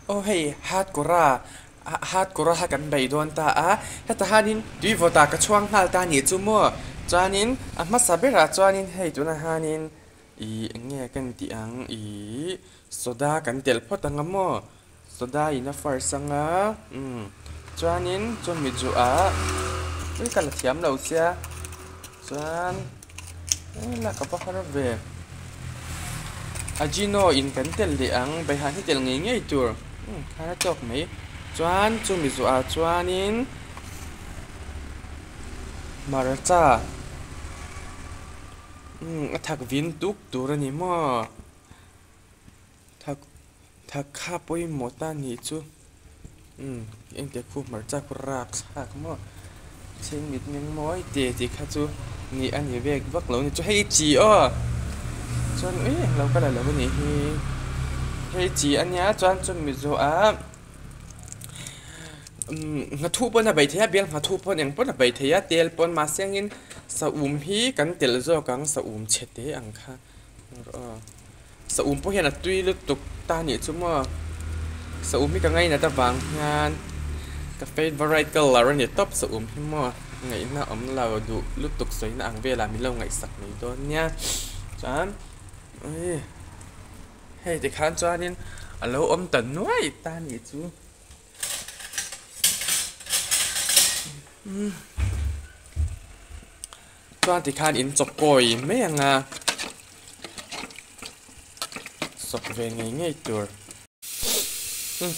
ô hey hát cora hátกันbei don ta a heta hanin tui vota ka chuang hal ta ni chu mo chuanin a ma sabera chuanin hei tuna hanin i nge kan ti ang i soda kan tel photanga mo soda ina far sanga chuanin chon mi chu a ui kala thiam lo sia chuan la ka pa khara ve ajino in kan tel de ang bai han hi tel ngei ngei tur khara chok mai chuan chu mi zu a chuanin marcha thak vin tuk tur ani mo thak kha poi mota ni chu eng te khu marcha ku rak sak mo ching mit meng moi te ti kha chu ni ani vek vak lo ni chu hei chi o chuan lo ka la lo ni hi hei chi ania chuan chu mi zu a ngã thu pon là bảy thế biếng ngã thu pon yang pon là bảy thế tel pon mà xem in sa hi cắn tel zo cắn sa chết thế ang kha sa po hiện là tuy lúc tục ta nhỉ chứ mà sa hi cả ngày là ta vàng nhan cà phê variety color nhỉ top sa hi mà ngày na là đủ lúc tục xoay na ang về là mình lâu ngày sặc mình đó nha chán hey thì khán cho nên lâu tận nói ta nhỉ chứ chuan ti khan in chop koi me anga sop ve ngei ngei tur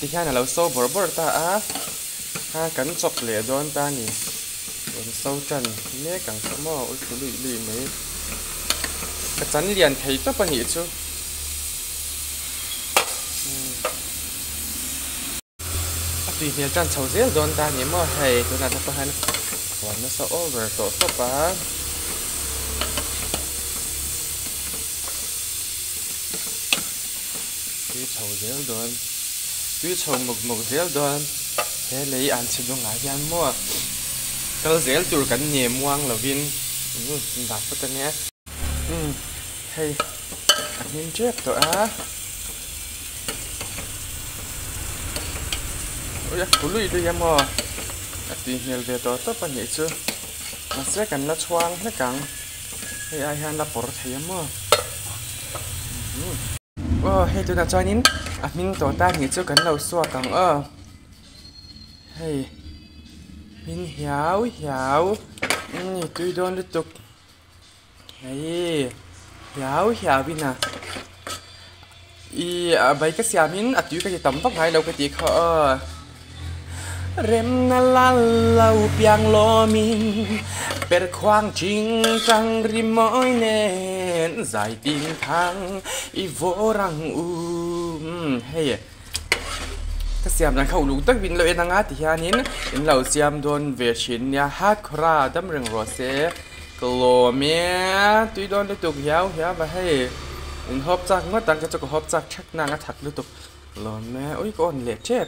ti khan lo so bor ta a ha kan chop le don ta ni don so chan me kang mo ul tu li me ka chan lian thei ta pa ni chu tùy theo chân sầu riết don ta nhớ mà hay tôi là ta hay còn nó sẽ over tổ top á tùy sầu riết don tùy sầu một riết don thế lấy ăn chỉ đông ngã gian mua cái riết từ cái nhẹ muang là vin đặt vào cái nhé hay ăn nên chết rồi á ôi cú lùi đi em mò tìm hiểu về đó tất nhiên chứ nó sẽ cần là choang nó càng hay ai han là bỏ thấy em mò hay tôi đã cho nín mình tổ ta nghĩ chứ cần lâu xua càng hay mình hiểu tôi đoán được tục hay hiểu bên à bây cái xe mình tôi cái gì tầm vóc hay đâu cái gì khó rem na la lau piang lo min per khoang ching trăng rim mỏi nên dài tin thang i vô răng hey cái xiêm đang khâu lúng tắc vin lợi năng á thì anh in lâu xiêm đồn về chín nhà hát kra đâm rừng rose clo mía tuy đồn liên tục héo và hey in hộp chắc mất tăng cho hộp chắc chắc năng á thật liên tục lo mẹ ôi con lệ chết